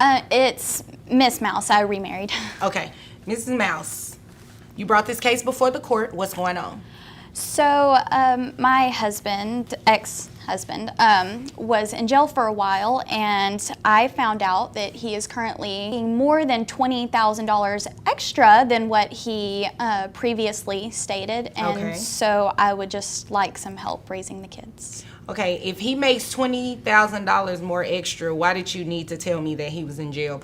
It's Miss Mouse. I remarried. Okay, Mrs. Mouse, you brought this case before the court. What's going on? So my husband, ex-husband, was in jail for a while, and I found out that he is currently making more than $20,000 extra than what he previously stated, and so I would just like some help raising the kids. Okay, if he makes $20,000 more extra, why did you need to tell me that he was in jail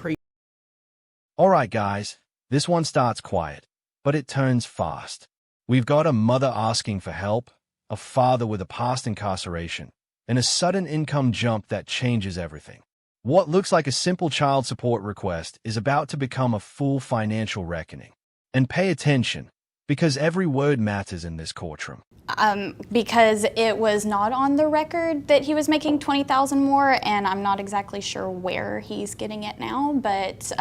All right, guys, this one starts quiet, but it turns fast. We've got a mother asking for help, a father with a past incarceration, and a sudden income jump that changes everything. What looks like a simple child support request is about to become a full financial reckoning. And pay attention, because every word matters in this courtroom. Because it was not on the record that he was making $20,000 more, and I'm not exactly sure where he's getting it now, but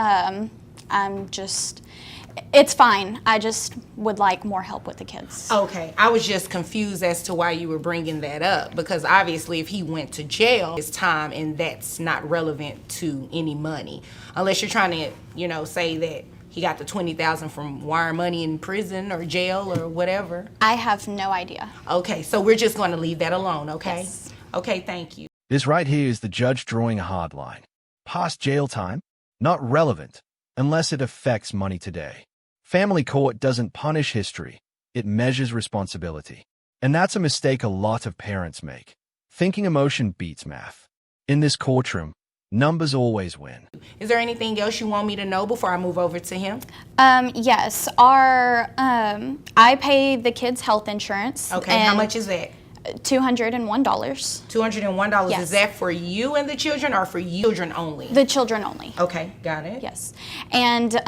it's fine. I just would like more help with the kids. Okay, I was just confused as to why you were bringing that up, because obviously if he went to jail, it's time, and that's not relevant to any money. Unless you're trying to, say that he got the $20,000 from wire money in prison or jail or whatever. I have no idea. Okay, so we're just going to leave that alone, okay? Yes. Okay, thank you. This right here is the judge drawing a hard line. Past jail time, not relevant, unless it affects money today. Family court doesn't punish history, it measures responsibility. And that's a mistake a lot of parents make. Thinking emotion beats math. In this courtroom, numbers always win. Is there anything else you want me to know before I move over to him? Yes, I pay the kids' health insurance. Okay, how much is that? $201. $201, Yes. Is that for you and the children, or for you children only? The children only. Okay, got it. Yes. And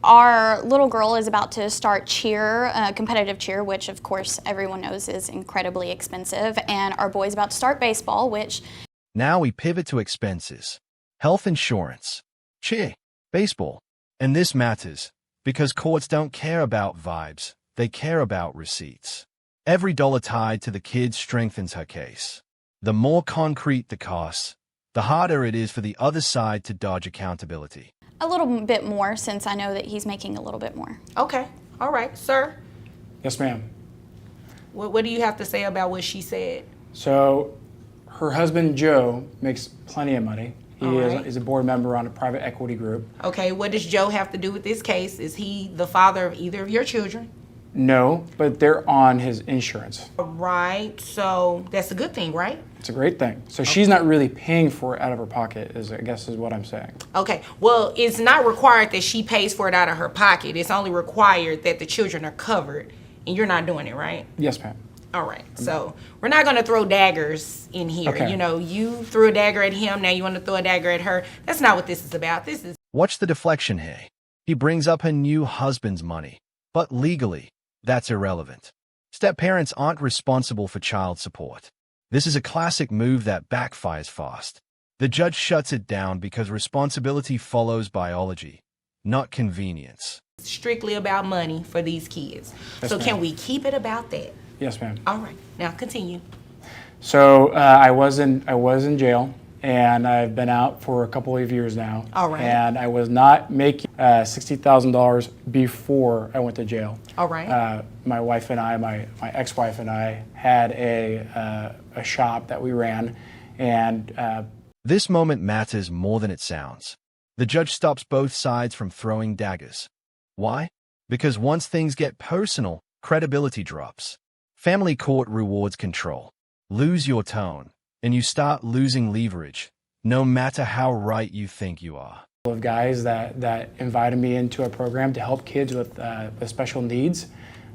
our little girl is about to start cheer, competitive cheer, which of course everyone knows is incredibly expensive. And our boy's about to start baseball, which... Now we pivot to expenses. Health insurance, cheer, baseball. And this matters, because courts don't care about vibes, they care about receipts. Every dollar tied to the kid strengthens her case. The more concrete the costs, the harder it is for the other side to dodge accountability. A little bit more, since I know that he's making a little bit more. Okay, all right, sir. Yes, ma'am. What do you have to say about what she said? So, her husband, Joe, makes plenty of money. He right. is a board member on a private equity group. Okay, what does Joe have to do with this case? Is he the father of either of your children? No, but they're on his insurance. Right, so that's a good thing, right? It's a great thing. So she's not really paying for it out of her pocket, I guess is what I'm saying. Okay, well, it's not required that she pays for it out of her pocket. It's only required that the children are covered, and you're not doing it, right? Yes, ma'am. All right, so we're not going to throw daggers in here. Okay. You threw a dagger at him, now you want to throw a dagger at her. That's not what this is about. This is... Watch the deflection here. He brings up her new husband's money, but legally, that's irrelevant. Step-parents aren't responsible for child support. This is a classic move that backfires fast. The judge shuts it down because responsibility follows biology, not convenience. Strictly about money for these kids. Yes, so ma'am. can we keep it about that? Yes, ma'am. All right, now continue. So I was in jail, and I've been out for a couple of years now. All right. And I was not making $60,000 before I went to jail. All right. My wife and I, my ex-wife and I, had a shop that we ran, and This moment matters more than it sounds. The judge stops both sides from throwing daggers. Why? Because once things get personal, credibility drops. Family court rewards control. Lose your tone, and you start losing leverage, no matter how right you think you are. of guys that invited me into a program to help kids with special needs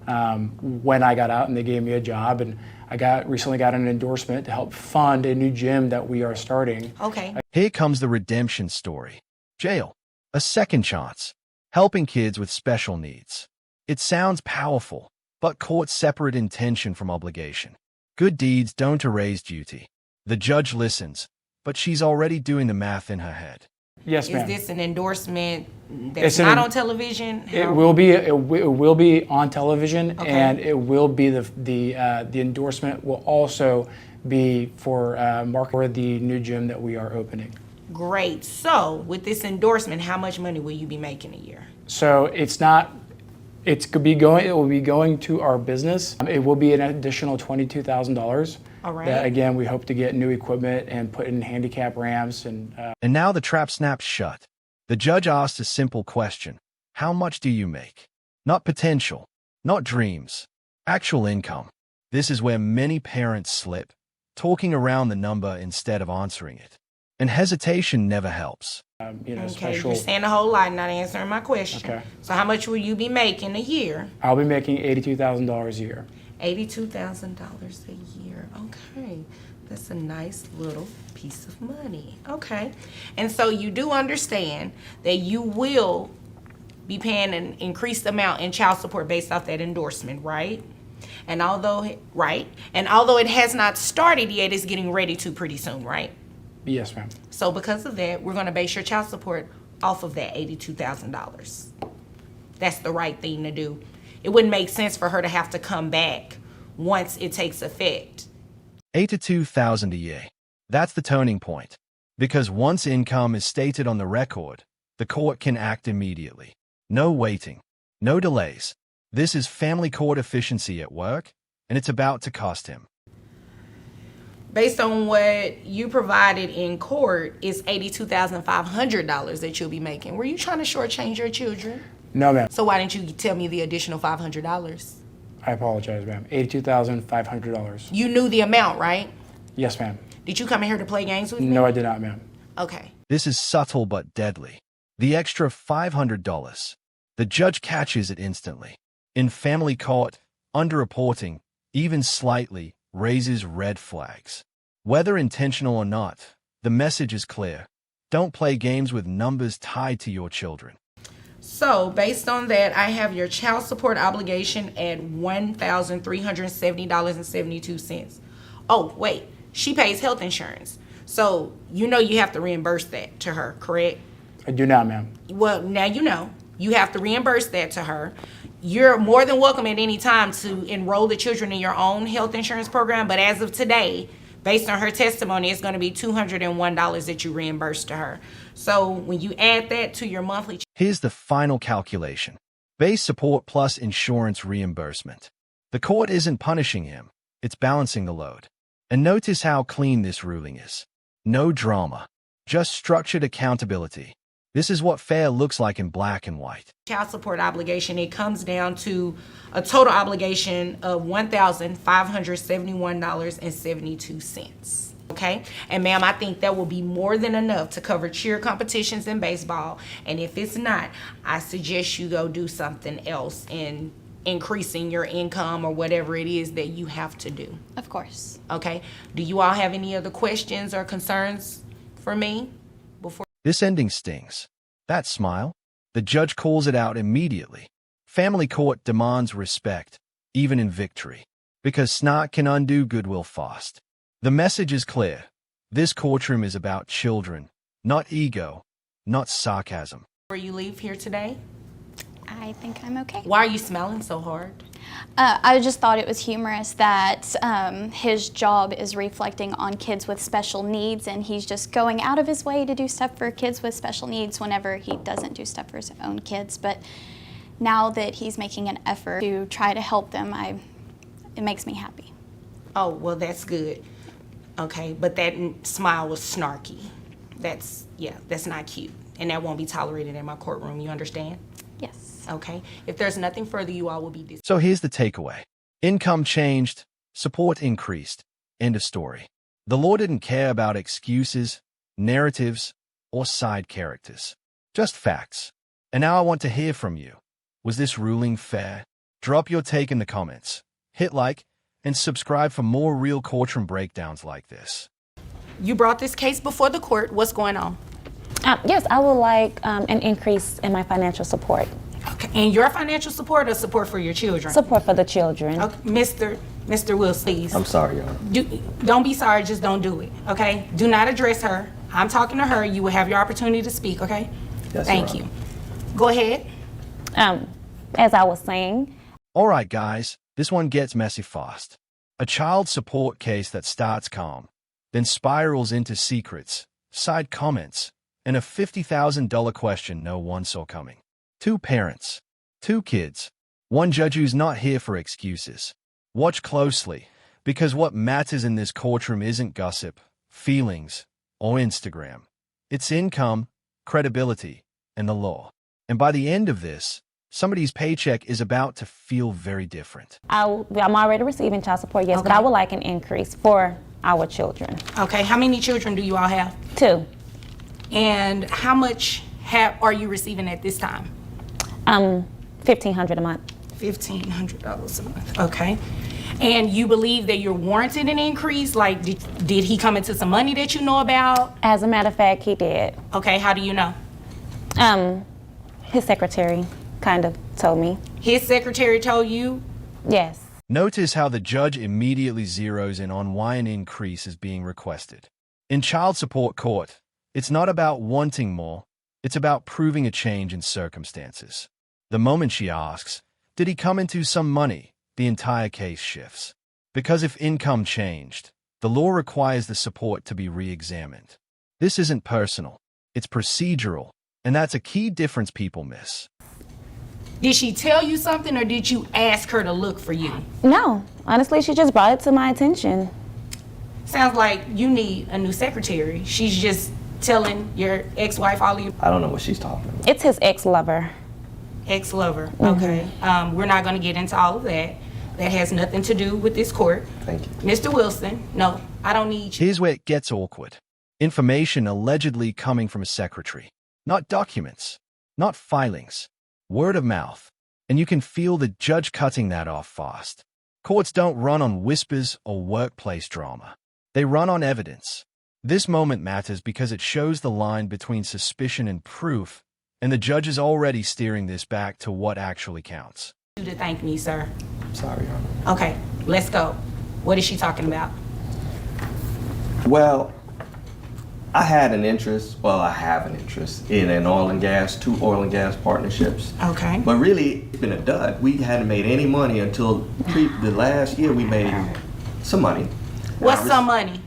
when I got out, and they gave me a job, and I recently got an endorsement to help fund a new gym that we are starting. Okay. Here comes the redemption story. Jail. A second chance. Helping kids with special needs. It sounds powerful, but courts separate intention from obligation. Good deeds don't erase duty. The judge listens, but she's already doing the math in her head. Yes, ma'am. Is this an endorsement that's not on television? It will be. It will be on television, Okay. and it will be the endorsement will also be for market for the new gym that we are opening. Great. So with this endorsement, how much money will you be making a year? So it will be going to our business. It will be an additional $22,000. All right. That, again, we hope to get new equipment and put in handicap ramps and. And now the trap snaps shut. The judge asked a simple question. How much do you make? Not potential, not dreams, actual income. This is where many parents slip, talking around the number instead of answering it. And hesitation never helps. Okay, Special. you're saying a whole lot, not answering my question. Okay. So how much will you be making a year? I'll be making $82,000 a year. $82,000 a year. Okay. That's a nice little piece of money. Okay. And so you do understand that you will be paying an increased amount in child support based off that endorsement, right? And although it has not started yet, it's getting ready to pretty soon, right? Yes, ma'am. So because of that, we're going to base your child support off of that $82,000. That's the right thing to do. It wouldn't make sense for her to have to come back once it takes effect. $82,000 a year. That's the turning point. Because once income is stated on the record, the court can act immediately. No waiting. No delays. This is family court efficiency at work, and it's about to cost him. Based on what you provided in court, it's $82,500 that you'll be making. Were you trying to shortchange your children? No, ma'am. So why didn't you tell me the additional $500? I apologize, ma'am. $82,500. You knew the amount, right? Yes, ma'am. Did you come in here to play games with me? No, I did not, ma'am. Okay. This is subtle but deadly. The extra $500. The judge catches it instantly. In family court, underreporting, even slightly, raises red flags. Whether intentional or not, the message is clear. Don't play games with numbers tied to your children. So, based on that, I have your child support obligation at $1,370.72. Oh, wait. She pays health insurance. So, you have to reimburse that to her, correct? I do not, ma'am. Well, now you know. You have to reimburse that to her. You're more than welcome at any time to enroll the children in your own health insurance program, but as of today, based on her testimony, it's going to be $201 that you reimburse to her. So when you add that to your monthly... Here's the final calculation. Base support plus insurance reimbursement. The court isn't punishing him. It's balancing the load. And notice how clean this ruling is. No drama. Just structured accountability. This is what fair looks like in black and white. Child support obligation, it comes down to a total obligation of $1,571.72. Okay? And ma'am, I think that will be more than enough to cover cheer competitions in baseball. And if it's not, I suggest you go do something else in increasing your income or whatever it is that you have to do. Of course. Okay? Do you all have any other questions or concerns for me before? This ending stings. That smile? The judge calls it out immediately. Family court demands respect, even in victory. Because snark can undo goodwill fast. The message is clear. This courtroom is about children, not ego, not sarcasm. Before you leave here today? I think I'm okay. Why are you smiling so hard? I just thought it was humorous that his job is reflecting on kids with special needs, and he's just going out of his way to do stuff for kids with special needs whenever he doesn't do stuff for his own kids. But now that he's making an effort to try to help them, it makes me happy. Oh, well, that's good. Okay, but that smile was snarky. That's not cute. And that won't be tolerated in my courtroom, you understand? Yes. Okay, if there's nothing further, you all will be dismissed. So here's the takeaway. Income changed, support increased. End of story. The law didn't care about excuses, narratives, or side characters. Just facts. And now I want to hear from you. Was this ruling fair? Drop your take in the comments. Hit like and subscribe for more real courtroom breakdowns like this. You brought this case before the court. What's going on? Yes, I would like an increase in my financial support. Okay, and your financial support or support for your children? Support for the children. Okay, Mr. Wilson, please. I'm sorry, Your Honor. Don't be sorry, just don't do it, okay? Do not address her. I'm talking to her. You will have your opportunity to speak, okay? Yes, Thank Your you. Go ahead. As I was saying. All right, guys, this one gets messy fast. A child support case that starts calm, then spirals into secrets, side comments, and a $50,000 question no one saw coming. 2 parents, 2 kids, 1 judge who's not here for excuses. Watch closely, because what matters in this courtroom isn't gossip, feelings, or Instagram. It's income, credibility, and the law. And by the end of this, somebody's paycheck is about to feel very different. I'm already receiving child support, yes, but Okay. I would like an increase for our children. Okay, how many children do you all have? 2. And how much are you receiving at this time? $1,500 a month. $1,500 a month, okay. And you believe that you're warranted an increase? Like, did he come into some money that you know about? As a matter of fact, he did. Okay, how do you know? His secretary kind of told me. His secretary told you? Yes. Notice how the judge immediately zeroes in on why an increase is being requested. In child support court, it's not about wanting more, it's about proving a change in circumstances. The moment she asks, did he come into some money, the entire case shifts. Because if income changed, the law requires the support to be re-examined. This isn't personal, it's procedural, and that's a key difference people miss. Did she tell you something or did you ask her to look for you? No, honestly, she just brought it to my attention. Sounds like you need a new secretary. She's just telling your ex-wife all of your I don't know what she's talking about. It's his ex-lover. ex-lover. Okay. We're not going to get into all of that. That has nothing to do with this court. Thank you. Mr. Wilson, no, I don't need you. Here's where it gets awkward. Information allegedly coming from a secretary. Not documents, not filings, word of mouth. And you can feel the judge cutting that off fast. Courts don't run on whispers or workplace drama. They run on evidence. This moment matters because it shows the line between suspicion and proof, and the judge is already steering this back to what actually counts. You to thank me, sir. I'm sorry, Your Honor. Okay, let's go. What is she talking about? Well, I have an interest in an oil and gas, 2 oil and gas partnerships. Okay. But really, it's been a dud. We hadn't made any money until the last year we made some money. What's some money?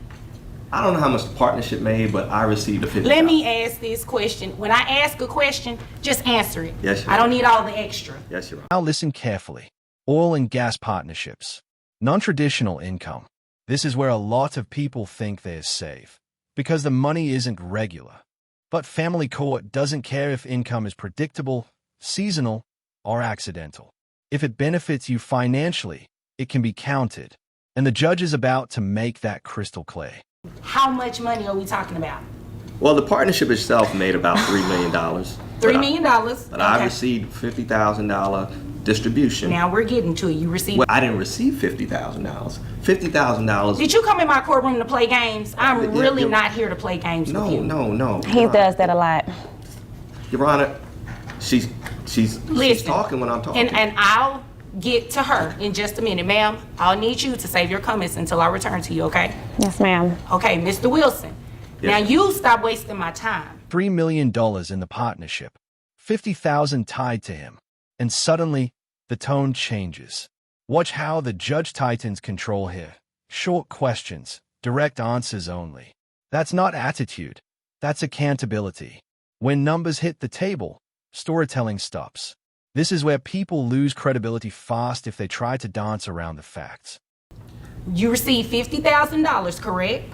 I don't know how much the partnership made, but I received a $50,000. Let me ask this question. When I ask a question, just answer it. Yes, Your I don't Honor. need all the extra. Yes, Your Honor. Now listen carefully. Oil and gas partnerships. Non-traditional income. This is where a lot of people think they're safe, because the money isn't regular. But family court doesn't care if income is predictable, seasonal, or accidental. If it benefits you financially, it can be counted. And the judge is about to make that crystal clear. How much money are we talking about? Well, the partnership itself made about $3 million. $3 million? But I received $50,000 distribution. Now we're getting to it. You received. Well, I didn't receive $50,000. $50,000. Did you come in my courtroom to play games? I'm Yeah, really yeah. not here to play games with No, you. no. He Your does that a lot. Your Honor, she's Listen, talking when I'm talking. And I'll get to her in just a minute. Ma'am, I'll need you to save your comments until I return to you, okay? Yes, ma'am. Okay, Mr. Wilson. Yes, Now ma'am. you stop wasting my time. $3 million in the partnership, $50,000 tied to him, and suddenly the tone changes. Watch how the judge tightens control here. Short questions, direct answers only. That's not attitude, that's accountability. When numbers hit the table, storytelling stops. This is where people lose credibility fast if they try to dance around the facts. You received $50,000, correct?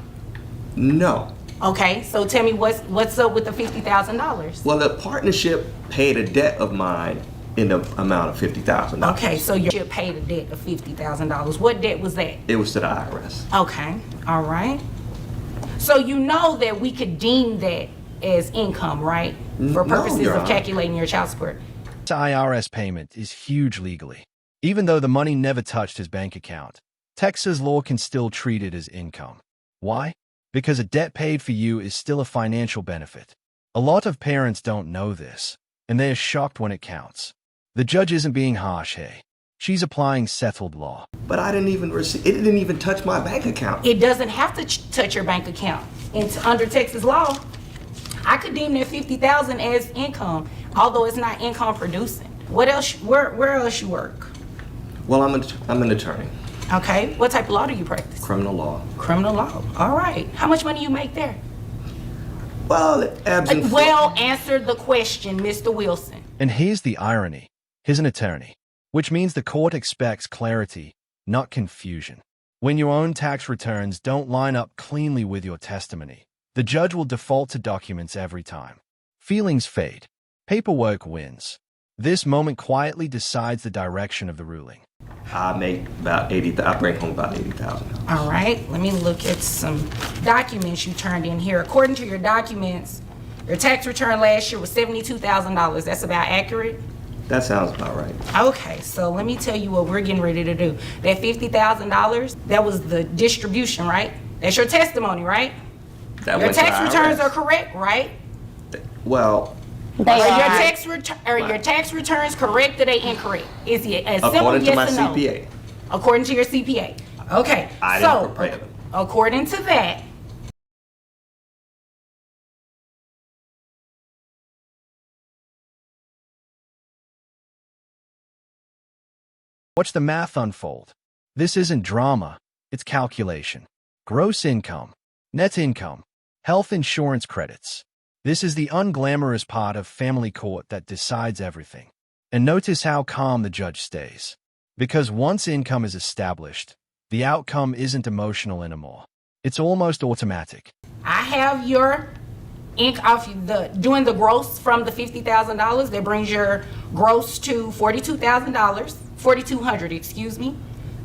No. Okay, so tell me what's up with the $50,000? Well, the partnership paid a debt of mine in the amount of $50,000. Okay, so you paid a debt of $50,000. What debt was that? It was to the IRS. Okay, all right. So you know that we could deem that as income, right? For No, purposes Your of Honor. calculating your child support. This IRS payment is huge legally. Even though the money never touched his bank account, Texas law can still treat it as income. Why? Because a debt paid for you is still a financial benefit. A lot of parents don't know this, and they are shocked when it counts. The judge isn't being harsh here. She's applying settled law. But I didn't even receive, it didn't even touch my bank account. It doesn't have to touch your bank account. And under Texas law, I could deem that $50,000 as income, although it's not income producing. What else? Where else you work? Well, I'm an attorney, Okay. What type of law do you practice? criminal law. Criminal law. All right. How much money you make there? Well, it ebbs and flows. Well, answer the question, Mr. Wilson. And here's the irony. He's an attorney, which means the court expects clarity, not confusion. When your own tax returns don't line up cleanly with your testimony, the judge will default to documents every time. Feelings fade. Paperwork wins. This moment quietly decides the direction of the ruling. I make about I bring home about $80,000. All right, let me look at some documents you turned in here. According to your documents, your tax return last year was $72,000. That's about accurate? That sounds about right. Okay, so let me tell you what we're getting ready to do. That $50,000, that was the distribution, right? That's your testimony, right? That Your went to tax the returns IRS. are correct, right? Well, They Are are. your tax returns correct or they incorrect? Is it as simple according to yes my or no? CPA. According to your CPA. Okay, I so didn't prepare them. according to that, Watch the math unfold. This isn't drama, it's calculation. Gross income, net income, health insurance credits. This is the unglamorous part of family court that decides everything. And notice how calm the judge stays. Because once income is established, the outcome isn't emotional anymore. It's almost automatic. I have your doing the gross from the $50,000. That brings your gross to $42,000, $4,200, excuse me.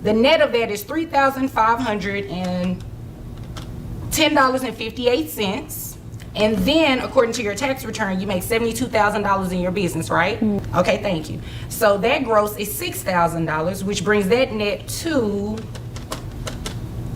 The net of that is $3,510.58. And then, according to your tax return, you make $72,000 in your business, right? Okay, thank you. So that gross is $6,000, which brings that net to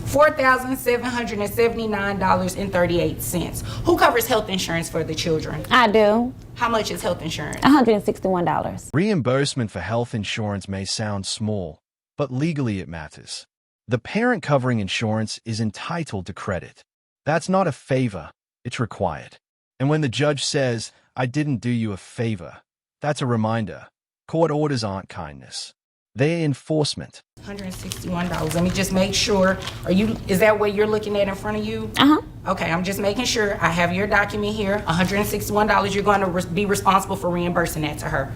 $4,779.38. Who covers health insurance for the children? I do. How much is health insurance? $161. Reimbursement for health insurance may sound small, but legally it matters. The parent covering insurance is entitled to credit. That's not a favor, it's required. And when the judge says, "I didn't do you a favor," that's a reminder. Court orders aren't kindness. They're enforcement. $161. Let me just make sure. Is that what you're looking at in front of you? Uh-huh. Okay, I'm just making sure. I have your document here. $161. You're going to be responsible for reimbursing that to her.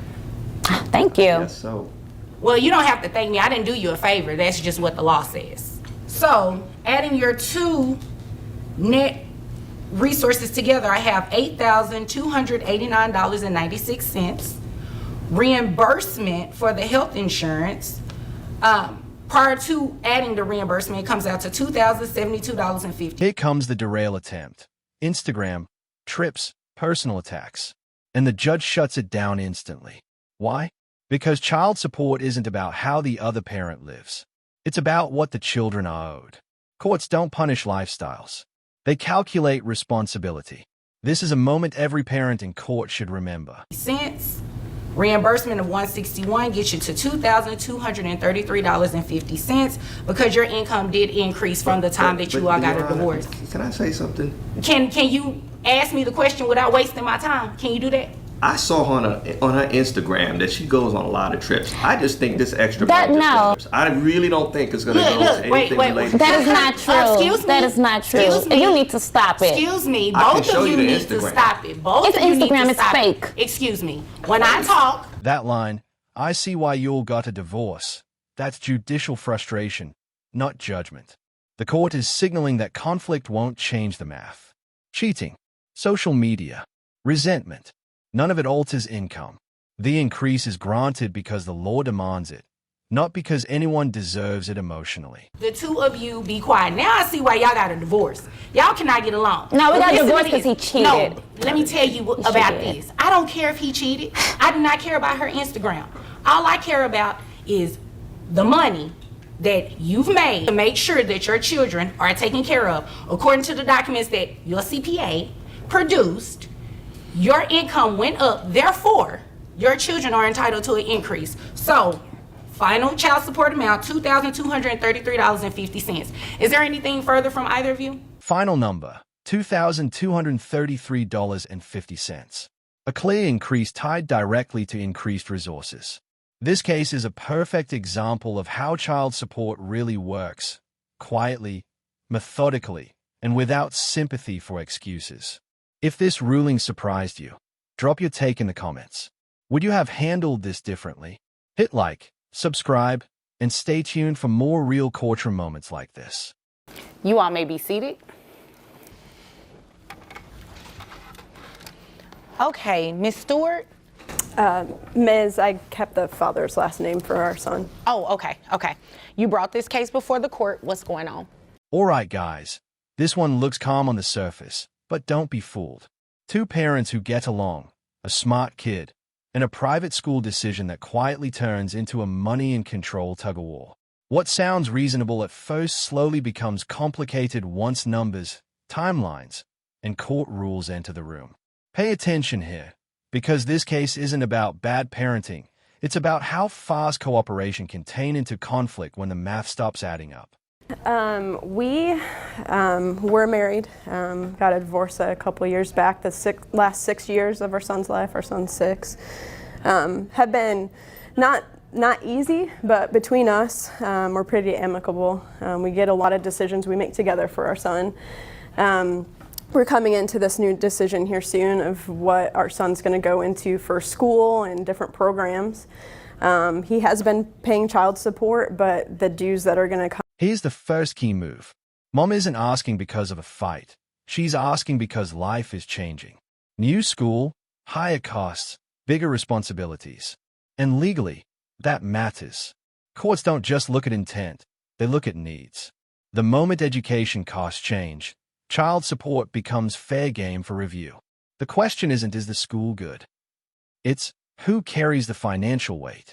Thank you. Yes, so. Well, you don't have to thank me. I didn't do you a favor. That's just what the law says. So, adding your two net resources together, I have $8,289.96. Reimbursement for the health insurance, prior to adding the reimbursement, it comes out to $2,072.50. Here comes the derail attempt. Instagram, trips, personal attacks. And the judge shuts it down instantly. Why? Because child support isn't about how the other parent lives. It's about what the children are owed. Courts don't punish lifestyles. They calculate responsibility. This is a moment every parent in court should remember. Cents. Reimbursement of $161 gets you to $2,233.50 because your income did increase from the time that you all got a divorce. Can I say something? Can you ask me the question without wasting my time? Can you do that? I saw on her Instagram that she goes on a lot of trips. I just think this extra That- money no. I really don't think it's going to go to anything related. That is not true. Excuse me. That is not true. Excuse me. You need to stop it. Excuse me. I can Both show of you you the need to Instagram. stop it. Both It's of you need Instagram, to it's stop fake. it. Excuse me. When I talk, That line, "I see why you all got a divorce," that's judicial frustration, not judgment. The court is signaling that conflict won't change the math. Cheating, social media, resentment, none of it alters income. The increase is granted because the law demands it, not because anyone deserves it emotionally. the two of you be quiet. Now I see why y'all got a divorce. Y'all cannot get along. No, we But got a listen divorce to 'cause he this. cheated. No, let me tell you about cheated. this. I don't care if he cheated. I do not care about her Instagram. All I care about is the money that you've made to make sure that your children are taken care of. According to the documents that your CPA produced, your income went up. Therefore, your children are entitled to an increase. So, final child support amount, $2,233.50. Is there anything further from either of you? Final number, $2,233.50. A clear increase tied directly to increased resources. This case is a perfect example of how child support really works, quietly, methodically, and without sympathy for excuses. If this ruling surprised you, drop your take in the comments. Would you have handled this differently? Hit like, subscribe, and stay tuned for more real courtroom moments like this. You all may be seated. Okay, Miss Stewart. Ms., I kept the father's last name for our son. Oh, okay. You brought this case before the court. What's going on? All right, guys. This one looks calm on the surface, but don't be fooled. Two parents who get along, a smart kid, and a private school decision that quietly turns into a money and control tug-of-war. What sounds reasonable at first slowly becomes complicated once numbers, timelines, and court rules enter the room. Pay attention here, because this case isn't about bad parenting. It's about how fast cooperation can turn into conflict when the math stops adding up. We were married, got a divorce a couple years back. The last 6 years of our son's life, our son's 6, have been not easy, but between us, we're pretty amicable. We get a lot of decisions we make together for our son. We're coming into this new decision here soon of what our son's going to go into for school and different programs. He has been paying child support, but the dues that are going to come. Here's the first key move. Mom isn't asking because of a fight. She's asking because life is changing. New school, higher costs, bigger responsibilities. And legally, that matters. Courts don't just look at intent, they look at needs. The moment education costs change, child support becomes fair game for review. The question isn't, is the school good? It's, who carries the financial weight?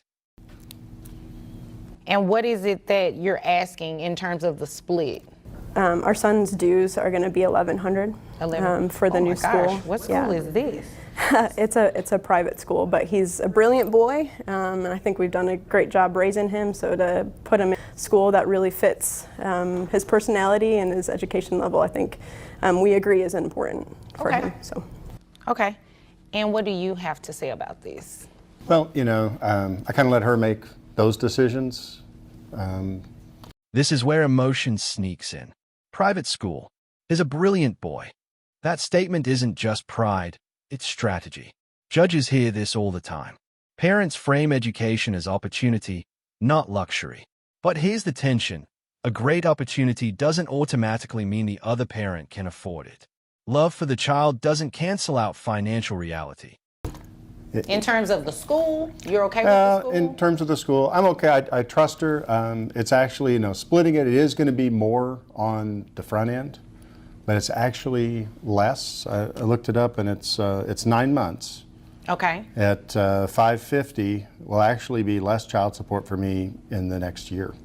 And what is it that you're asking in terms of the split? Our son's dues are going to be $1,100 for the new school. What school is this? It's a private school, but he's a brilliant boy, and I think we've done a great job raising him. So to put him in a school that really fits his personality and his education level, I think we agree is important for him. So. Okay. And what do you have to say about this? Well, I kind of let her make those decisions. This is where emotion sneaks in. Private school is a brilliant boy. That statement isn't just pride, it's strategy. Judges hear this all the time. Parents frame education as opportunity, not luxury. But here's the tension. A great opportunity doesn't automatically mean the other parent can afford it. Love for the child doesn't cancel out financial reality. In terms of the school, you're okay with the school? In terms of the school, I'm okay. I trust her. It's actually, splitting it is going to be more on the front end, but it's actually less. I looked it up, and it's 9 months. Okay. At $550 will actually be less child support for me in the next year.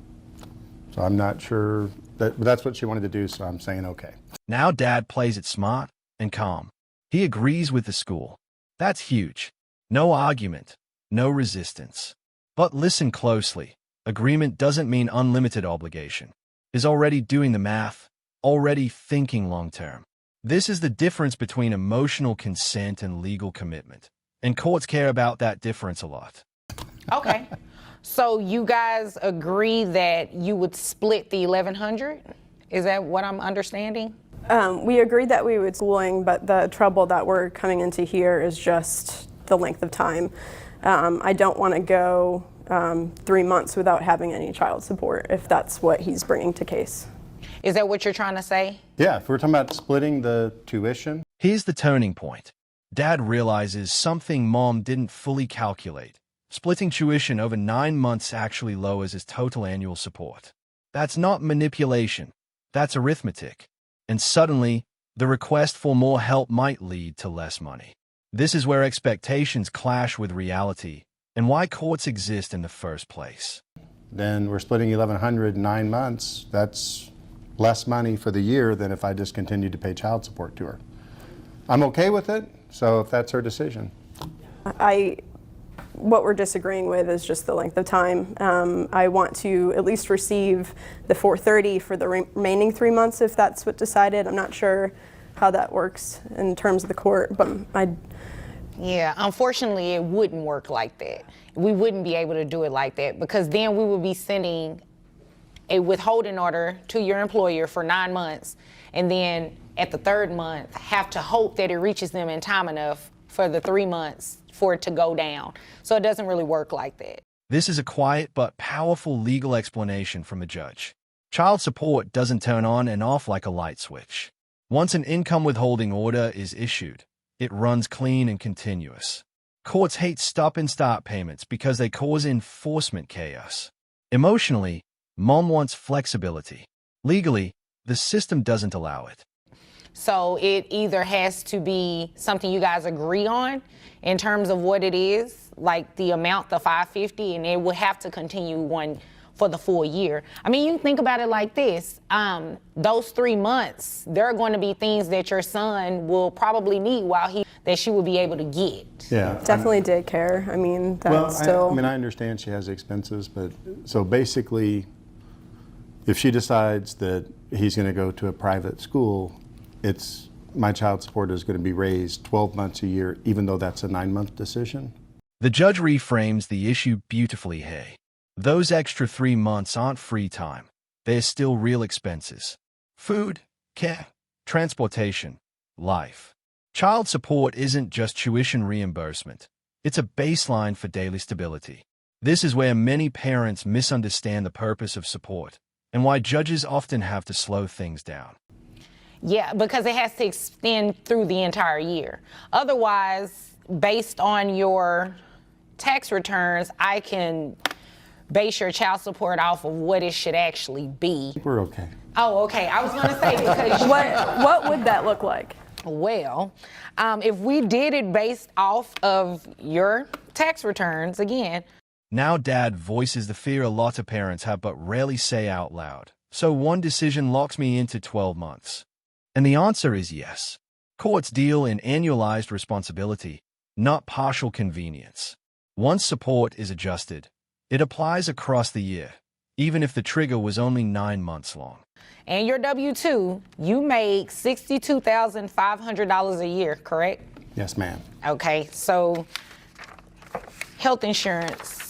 So I'm not sure, but that's what she wanted to do, so I'm saying okay. Now Dad plays it smart and calm. He agrees with the school. That's huge. No argument, no resistance. But listen closely. Agreement doesn't mean unlimited obligation. Is already doing the math, already thinking long-term. This is the difference between emotional consent and legal commitment. And courts care about that difference a lot. Okay. So you guys agree that you would split the $1,100? Is that what I'm understanding? We agreed that we would schooling, but the trouble that we're coming into here is just the length of time. I don't want to go 3 months without having any child support, if that's what he's bringing to case. Is that what you're trying to say? Yeah, if we're talking about splitting the tuition. Here's the turning point. Dad realizes something Mom didn't fully calculate. Splitting tuition over 9 months actually lowers his total annual support. That's not manipulation. That's arithmetic. And suddenly, the request for more help might lead to less money. This is where expectations clash with reality and why courts exist in the first place. Then we're splitting $1,100 in 9 months. That's less money for the year than if I just continued to pay child support to her. I'm okay with it, so if that's her decision. What we're disagreeing with is just the length of time. I want to at least receive the $430 for the remaining 3 months if that's what decided. I'm not sure how that works in terms of the court, but Yeah, unfortunately, it wouldn't work like that. We wouldn't be able to do it like that because then we would be sending a withholding order to your employer for 9 months, and then at the third month have to hope that it reaches them in time enough for the 3 months for it to go down. So it doesn't really work like that. This is a quiet but powerful legal explanation from a judge. Child support doesn't turn on and off like a light switch. Once an income withholding order is issued, it runs clean and continuous. Courts hate stop and start payments because they cause enforcement chaos. Emotionally, mom wants flexibility. Legally, the system doesn't allow it. So it either has to be something you guys agree on in terms of what it is, like the amount, the $550, and it would have to continue one for the full year. I mean, you think about it like this. Those 3 months, there are going to be things that your son will probably need that she will be able to get. Yeah. Definitely daycare. I mean, that's still. I understand she has expenses, but so basically, if she decides that he's going to go to a private school, my child support is going to be raised 12 months a year, even though that's a 9-month decision. The judge reframes the issue beautifully here. Those extra 3 months aren't free time. They're still real expenses. Food, care, transportation, life. Child support isn't just tuition reimbursement. It's a baseline for daily stability. This is where many parents misunderstand the purpose of support and why judges often have to slow things down. Yeah, because it has to extend through the entire year. Otherwise, based on your tax returns, I can base your child support off of what it should actually be. We're okay. Oh, okay. I was going to say because What would that look like? well, if we did it based off of your tax returns, again. Now Dad voices the fear a lot of parents have but rarely say out loud. So one decision locks me into 12 months. And the answer is yes. Courts deal in annualized responsibility, not partial convenience. Once support is adjusted, it applies across the year, even if the trigger was only 9 months long. And your W-2, you make $62,500 a year, correct? Yes, ma'am. Okay, so health insurance.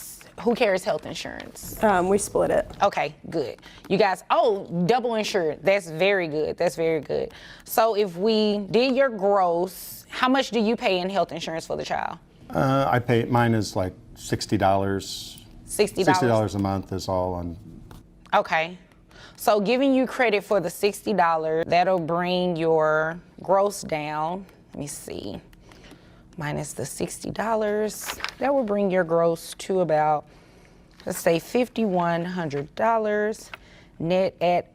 Who carries health insurance? We split it. Okay, good. You guys, double insured. That's very good. That's very good. So if we did your gross, how much do you pay in health insurance for the child? I pay, mine is like $60. $60? $60 a month is all on. Okay. So giving you credit for the $60, that'll bring your gross down. Let me see. Minus the $60, that will bring your gross to about, let's say $5,100, net at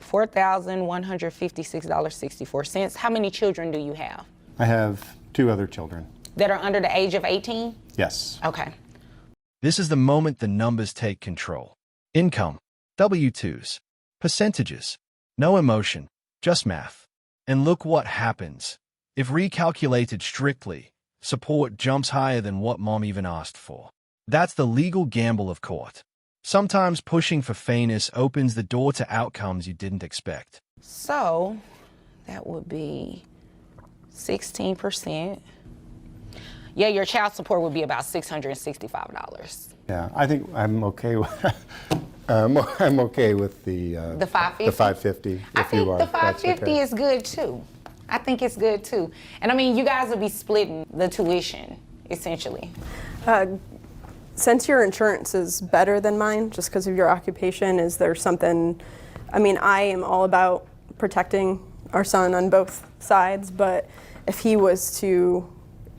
$4,156.64. How many children do you have? I have 2 other children. That are under the age of 18? Yes. Okay. This is the moment the numbers take control. Income, W-2s, percentages, no emotion, just math. And look what happens. If recalculated strictly, support jumps higher than what mom even asked for. That's the legal gamble of court. Sometimes pushing for fairness opens the door to outcomes you didn't expect. So that would be 16%. Yeah, your child support would be about $665. Yeah, I think I'm okay with. I'm okay with the $550. The $550. I think the $550 is good too. I think it's good too. And I mean, you guys will be splitting the tuition, essentially. Since your insurance is better than mine, just because of your occupation, is there something, I mean, I am all about protecting our son on both sides, but if he was to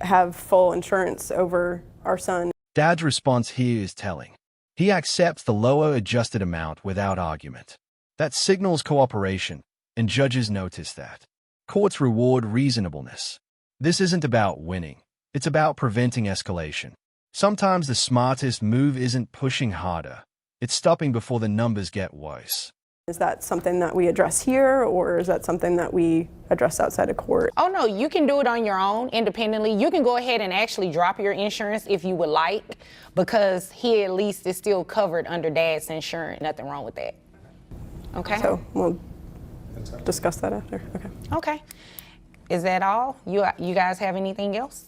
have full insurance over our son. Dad's response here is telling. He accepts the lower adjusted amount without argument. That signals cooperation, and judges notice that. Courts reward reasonableness. This isn't about winning. It's about preventing escalation. Sometimes the smartest move isn't pushing harder. It's stopping before the numbers get worse. Is that something that we address here, or is that something that we address outside of court? Oh no, you can do it on your own, independently. You can go ahead and actually drop your insurance if you would like, because he at least is still covered under Dad's insurance. Nothing wrong with that. Okay? So we'll discuss that after. Okay. Okay. Is that all? You guys have anything else?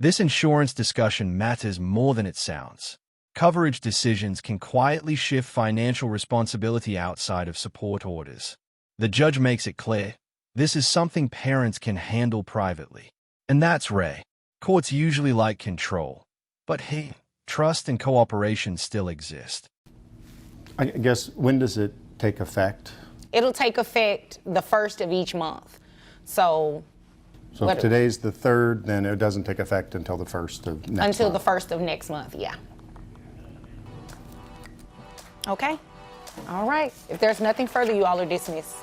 This insurance discussion matters more than it sounds. Coverage decisions can quietly shift financial responsibility outside of support orders. The judge makes it clear, This is something parents can handle privately. And that's Ray. Courts usually like control. But hey, trust and cooperation still exist. I guess, when does it take effect? It'll take effect the first of each month. So So if today's the 3rd, then it doesn't take effect until the 1st of next until month. the 1st of next month, yeah. Okay. All right. If there's nothing further, you all are dismissed.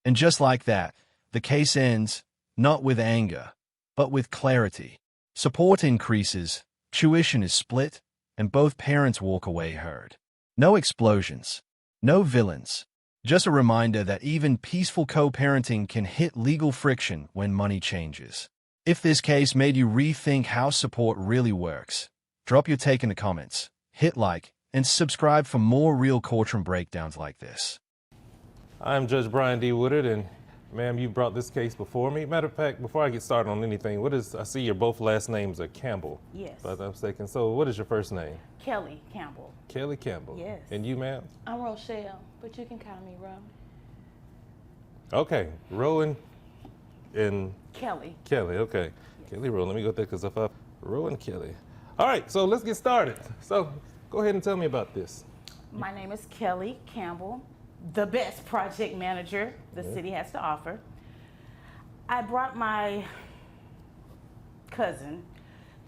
And just like that, the case ends, not with anger, but with clarity. Support increases, tuition is split, and both parents walk away heard. No explosions, no villains. Just a reminder that even peaceful co-parenting can hit legal friction when money changes. If this case made you rethink how support really works, drop your take in the comments, hit like, and subscribe for more real courtroom breakdowns like this. I'm Judge Brian D. Woodard, and ma'am, you brought this case before me. Matter of fact, before I get started on anything, I see your both last names are Campbell. Yes. If I'm not mistaken. So what is your first name? Kelly Campbell. Kelly Campbell. Yes. And you, ma'am? I'm Rochelle, but you can call me Ro. Okay, Rowan and Kelly. Kelly, okay. Yes. Kelly Rowan, let me go there because if I, Rowan Kelly. All right, so let's get started. So go ahead and tell me about this. My name is Kelly Campbell, the best project manager the city has to offer. I brought my cousin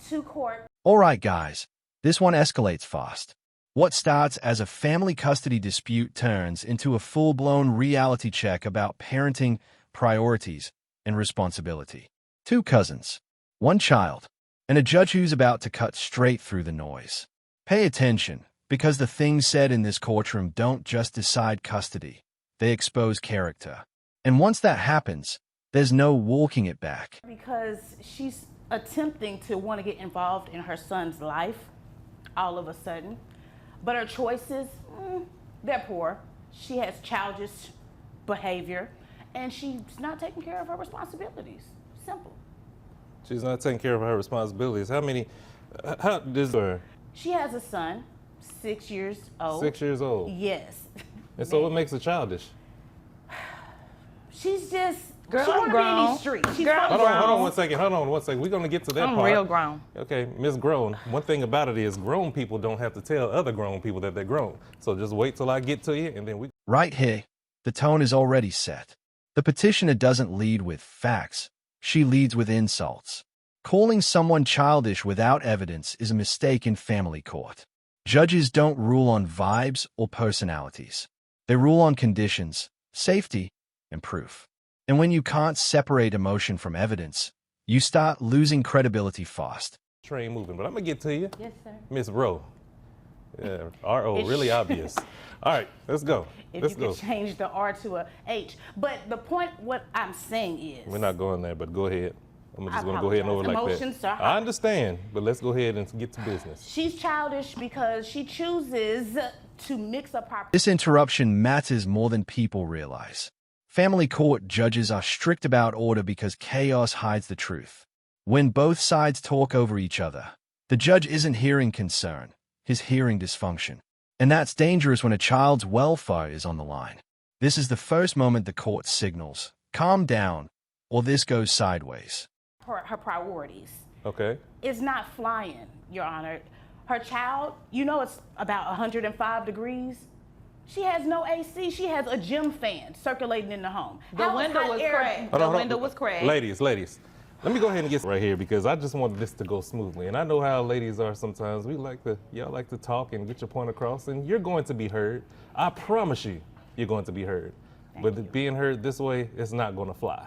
to court. All right, guys, this one escalates fast. What starts as a family custody dispute turns into a full-blown reality check about parenting, priorities, and responsibility. 2 cousins, 1 child, and a judge who's about to cut straight through the noise. Pay attention, because the things said in this courtroom don't just decide custody, they expose character. And once that happens, there's no walking it back. Because she's attempting to want to get involved in her son's life all of a sudden. But her choices, they're poor. She has childish behavior, and she's not taking care of her responsibilities. Simple. She's not taking care of her responsibilities. How does her? She has a son, 6 years old. 6 years old? Yes. And so what makes her childish? She's just, Girl, she I'm wanna be in grown. these streets. She's Girl, from Hold grown. on one second. We're gonna get to that I'm part. real grown. Okay, Miss Grown. One thing about it is grown people don't have to tell other grown people that they're grown. So just wait till I get to you and then we... Right here, the tone is already set. The petitioner doesn't lead with facts. She leads with insults. Calling someone childish without evidence is a mistake in family court. Judges don't rule on vibes or personalities. They rule on conditions, safety, and proof. And when you can't separate emotion from evidence, you start losing credibility fast. Train moving, but I'm gonna get to you. Yes, sir. Miss Rowe. Yeah, R-O, really obvious. All right, let's go. If Let's you go. could change the R to a H. But the point, what I'm saying is... We're not going there, but go ahead. I'm just I gonna go ahead and over apologize. like Emotions that. are I hot. understand, but let's go ahead and get to business. She's childish because she chooses to mix up her... This interruption matters more than people realize. Family court judges are strict about order because chaos hides the truth. When both sides talk over each other, the judge isn't hearing concern, he's hearing dysfunction. And that's dangerous when a child's welfare is on the line. This is the first moment the court signals, calm down, or this goes sideways. her priorities. Okay. It's not flying, Your Honor. Her child, you know it's about 105 degrees. She has no AC. She has a gym fan circulating in the home. The window was cracked. The window was cracked. Ladies, let me go ahead and get right here because I just want this to go smoothly. And I know how ladies are sometimes. Y'all like to talk and get your point across, and you're going to be heard. I promise you, you're going to be heard. But being heard this way, it's not going to fly.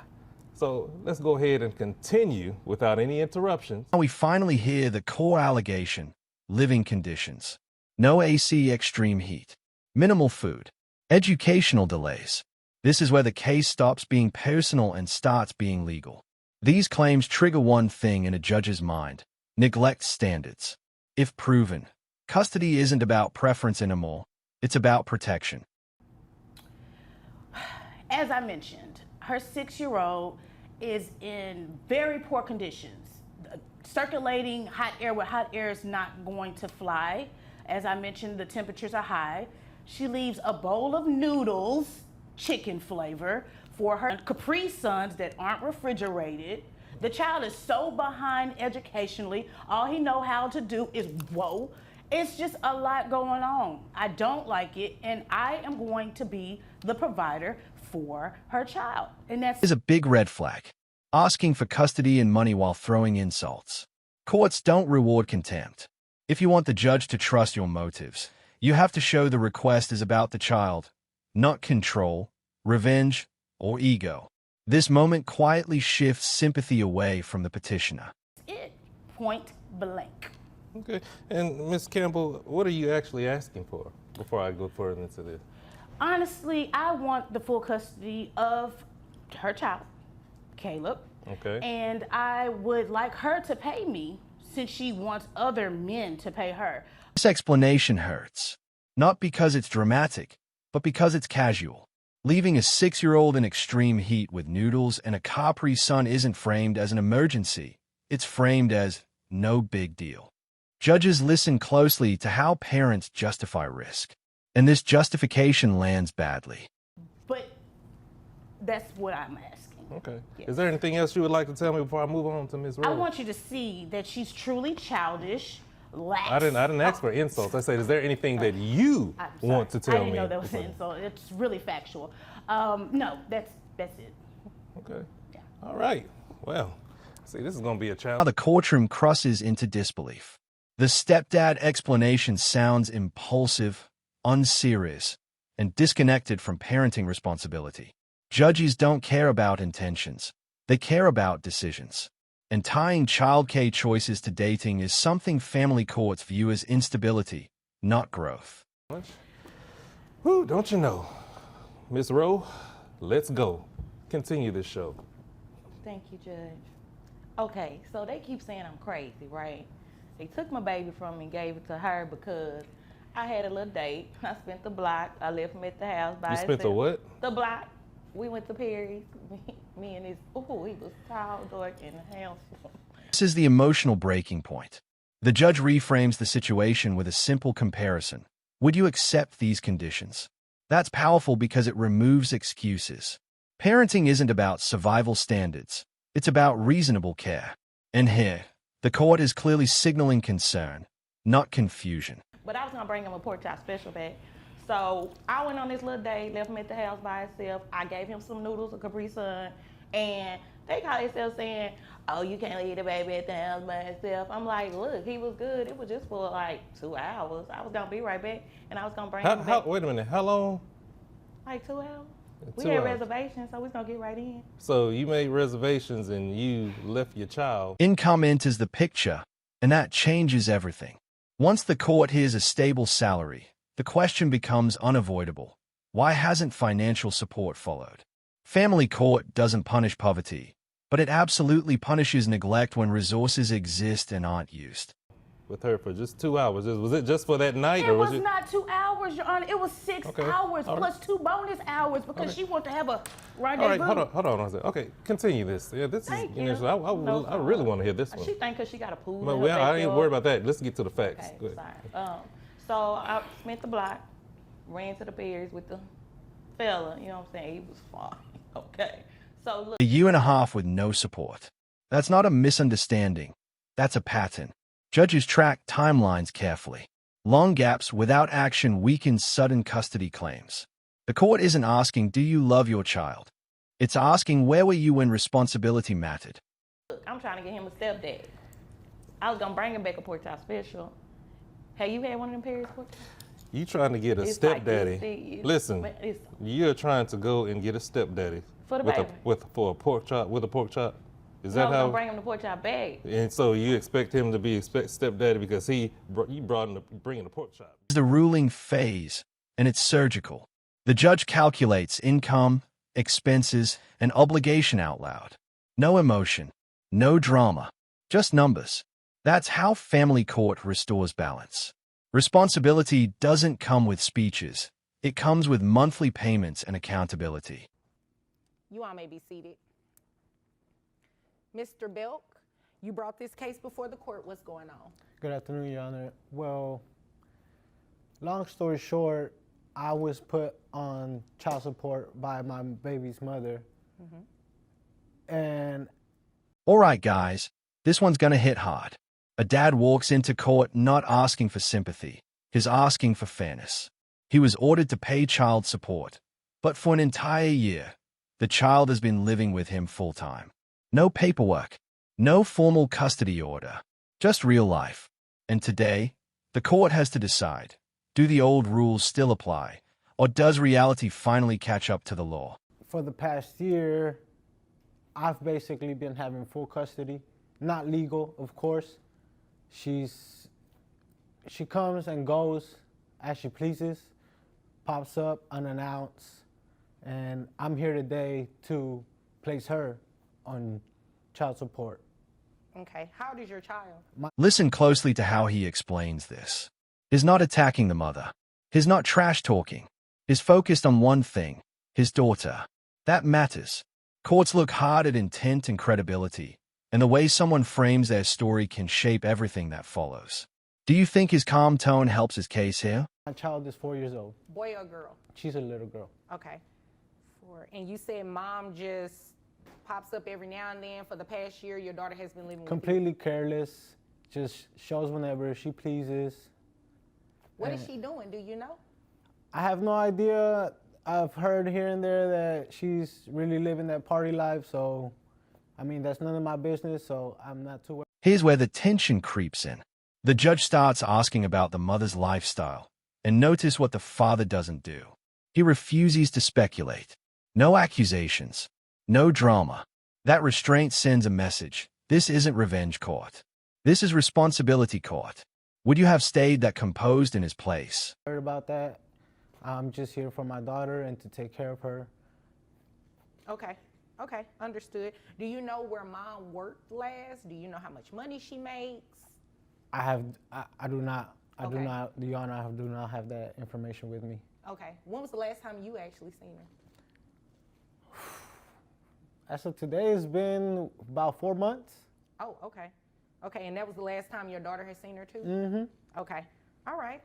So let's go ahead and continue without any interruptions. Now we finally hear the core allegation, living conditions. No AC, extreme heat. Minimal food. Educational delays. This is where the case stops being personal and starts being legal. These claims trigger one thing in a judge's mind: neglect standards. If proven, custody isn't about preference anymore, it's about protection. As I mentioned, her 6-year-old is in very poor conditions. Circulating hot air with hot air is not going to fly. As I mentioned, the temperatures are high. She leaves a bowl of noodles chicken flavor for her Capri Suns that aren't refrigerated. The child is so behind educationally. All he know how to do is whoa. It's just a lot going on. I don't like it, and I am going to be the provider for her child. And that's Is a big red flag. Asking for custody and money while throwing insults. Courts don't reward contempt. If you want the judge to trust your motives, you have to show the request is about the child, not control, revenge, or ego. This moment quietly shifts sympathy away from the petitioner. it, point blank. Okay. And Ms. Campbell, what are you actually asking for before I go further into this? Honestly, I want the full custody of her child, Caleb. Okay. And I would like her to pay me since she wants other men to pay her. This explanation hurts, not because it's dramatic, but because it's casual. Leaving a 6-year-old in extreme heat with noodles and a Capri Sun isn't framed as an emergency. It's framed as no big deal. Judges listen closely to how parents justify risk, and this justification lands badly. But that's what I'm asking. Okay. Yes. Is there anything else you would like to tell me before I move on to Ms. Rose? I want you to see that she's truly childish, lax. I didn't ask for insults. I said, is there anything that you I'm sorry. want to tell me? I didn't know that was an insult. It's really factual. No, that's it. Okay. All right. Well, see, this is going to be a Now challenge. the courtroom crosses into disbelief. The stepdad explanation sounds impulsive, unserious, and disconnected from parenting responsibility. Judges don't care about intentions. They care about decisions. And tying childcare choices to dating is something family courts view as instability, not growth. Whew, don't you know? Ms. Rowe, let's go. Continue this show. Thank you, Judge. Okay, so they keep saying I'm crazy, right? They took my baby from me and gave it to her because I had a little date. I spent the block. I left him at the house by You spent the himself. what? The block. We went to Perry's. Me and his, he was tall, dark, and handsome. This is the emotional breaking point. The judge reframes the situation with a simple comparison. Would you accept these conditions? That's powerful because it removes excuses. Parenting isn't about survival standards. It's about reasonable care. And here, the court is clearly signaling concern, not confusion. But I was going to bring him a pork chop special back. So I went on this little date, left him at the house by himself. I gave him some noodles, a Capri Sun, and they call themselves saying, oh, you can't leave the baby at the house by himself. I'm like, look, he was good. It was just for like 2 hours. I was going to be right back, and I was going to bring him back. Wait a minute. How long? Like 2 hours. We 2 had hours. reservations, so we're going to get right in. So you made reservations and you left your child. Income enters the picture, and that changes everything. Once the court hears a stable salary, the question becomes unavoidable. Why hasn't financial support followed? Family court doesn't punish poverty, but it absolutely punishes neglect when resources exist and aren't used. With her for just 2 hours. Was it just for that night? It or was it? not 2 hours, Your Honor. It was 6 Okay. hours All plus 2 bonus hours because Okay. she wanted to have a All rendezvous. right, hold on. Okay, continue this. Yeah, this Thank is you. interesting. No I really want to hear this She one. think because she got a pool Well, in her I ain't backyard. worried about that. Let's get to the facts. Okay, Go ahead. sorry. So I spent the block, ran to the Perry's with the fella, you know what I'm saying? He was fine. Okay. So look. A year and a half with no support. That's not a misunderstanding. That's a pattern. Judges track timelines carefully. Long gaps without action weaken sudden custody claims. The court isn't asking, do you love your child? It's asking, where were you when responsibility mattered? Look, I'm trying to get him a stepdad. I was gonna bring him back a pork chop special. Have you had one of them Perry's pork chops? You trying to get a It's like stepdaddy. this big. Listen, It's- you're trying to go and get a stepdaddy. For the with baby. for a pork chop, with a pork chop? Is No, I that was how? gonna bring him the pork chop bag. And so you expect him to be stepdaddy because you brought him bringing the pork chop. The ruling phase, and it's surgical. The judge calculates income, expenses, and obligation out loud. No emotion, no drama, just numbers. That's how family court restores balance. Responsibility doesn't come with speeches. It comes with monthly payments and accountability. You all may be seated. Mr. Belk, you brought this case before the court. What's going on? Good afternoon, Your Honor. Well, long story short, I was put on child support by my baby's mother. And All right, guys, this one's gonna hit hard. A dad walks into court not asking for sympathy, he's asking for fairness. He was ordered to pay child support, but for an entire year, the child has been living with him full-time. No paperwork, no formal custody order, just real life. And today, the court has to decide, do the old rules still apply, or does reality finally catch up to the law? for the past year, I've basically been having full custody. Not legal, of course. She comes and goes as she pleases, pops up unannounced, and I'm here today to place her on child support. Okay, how old is your child? Listen closely to how he explains this. He's not attacking the mother. He's not trash-talking. He's focused on one thing, his daughter. That matters. Courts look hard at intent and credibility, and the way someone frames their story can shape everything that follows. Do you think his calm tone helps his case here? My child is 4 years old. Boy or girl? She's a little girl. Okay. And you said mom just pops up every now and then. For the past year, your daughter has been living with Completely careless, just shows whenever she pleases. What is she doing? Do you know? I have no idea. I've heard here and there that she's really living that party life, so, I mean, that's none of my business, so I'm not too worried. Here's where the tension creeps in. The judge starts asking about the mother's lifestyle, and notice what the father doesn't do. He refuses to speculate. No accusations. No drama. That restraint sends a message. This isn't revenge court. This is responsibility court. Would you have stayed that composed in his place? Heard about that. I'm just here for my daughter and to take care of her. Okay. Okay, understood. Do you know where mom worked last? Do you know how much money she makes? I do not, Your Honor, I do not have that information with me. Okay. When was the last time you actually seen her? As of today, it's been about 4 months. Oh, okay. Okay, and that was the last time your daughter has seen her too? Mm-hmm. Okay. All right.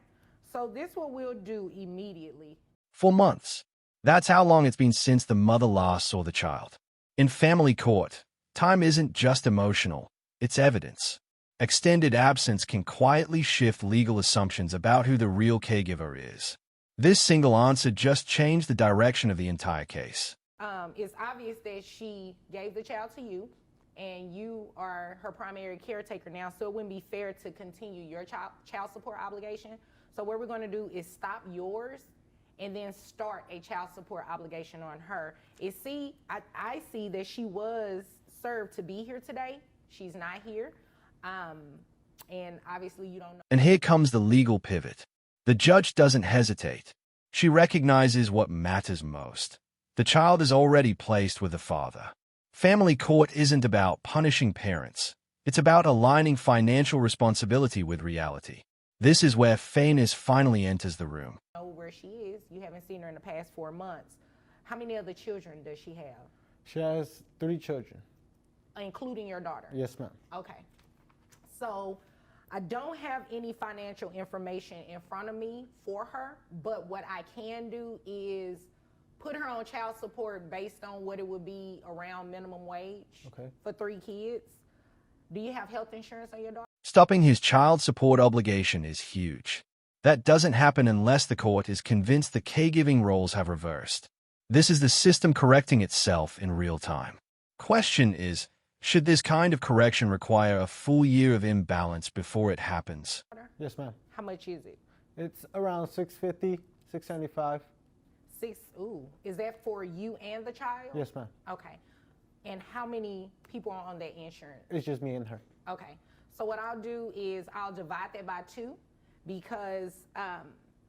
So this what we'll do immediately. 4 months. That's how long it's been since the mother last saw the child. In family court, time isn't just emotional, it's evidence. Extended absence can quietly shift legal assumptions about who the real caregiver is. This single answer just changed the direction of the entire case. It's obvious that she gave the child to you, and you are her primary caretaker now, so it wouldn't be fair to continue your child support obligation. So what we're going to do is stop yours and then start a child support obligation on her. I see that she was served to be here today. She's not here. And obviously you don't know. And here comes the legal pivot. The judge doesn't hesitate. She recognizes what matters most. The child is already placed with the father. Family court isn't about punishing parents. It's about aligning financial responsibility with reality. This is where fairness finally enters the room. You know where she is. You haven't seen her in the past 4 months. How many other children does she have? She has 3 children. Including your daughter? Yes, ma'am. Okay. So I don't have any financial information in front of me for her, but what I can do is put her on child support based on what it would be around minimum wage for 3 kids. Do you have health insurance on your daughter? Stopping his child support obligation is huge. That doesn't happen unless the court is convinced the caregiving roles have reversed. This is the system correcting itself in real time. Question is, should this kind of correction require a full year of imbalance before it happens? Yes, ma'am. How much is it? It's around $650, $675. Is that for you and the child? Yes, ma'am. Okay. And how many people are on that insurance? It's just me and her. Okay. So what I'll do is I'll divide that by 2 because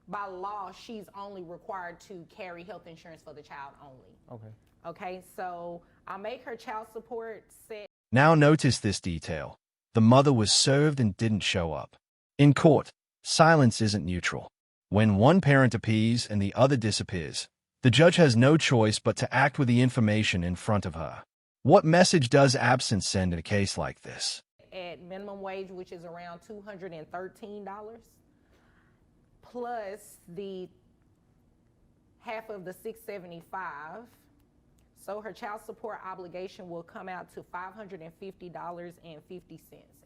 by law, she's only required to carry health insurance for the child only. Okay. Okay, so I'll make her child support set. Now notice this detail. The mother was served and didn't show up. In court, silence isn't neutral. When one parent appears and the other disappears, the judge has no choice but to act with the information in front of her. What message does absence send in a case like this? At minimum wage, which is around $213, plus the half of the $675. So her child support obligation will come out to $550.50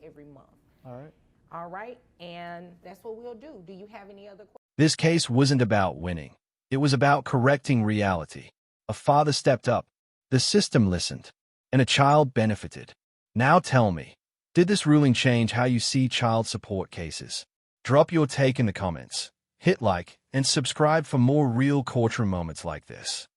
every month. All right. All right, and that's what we'll do. Do you have any other questions? This case wasn't about winning. It was about correcting reality. A father stepped up, the system listened, and a child benefited. Now tell me, did this ruling change how you see child support cases? Drop your take in the comments, hit like, and subscribe for more real courtroom moments like this.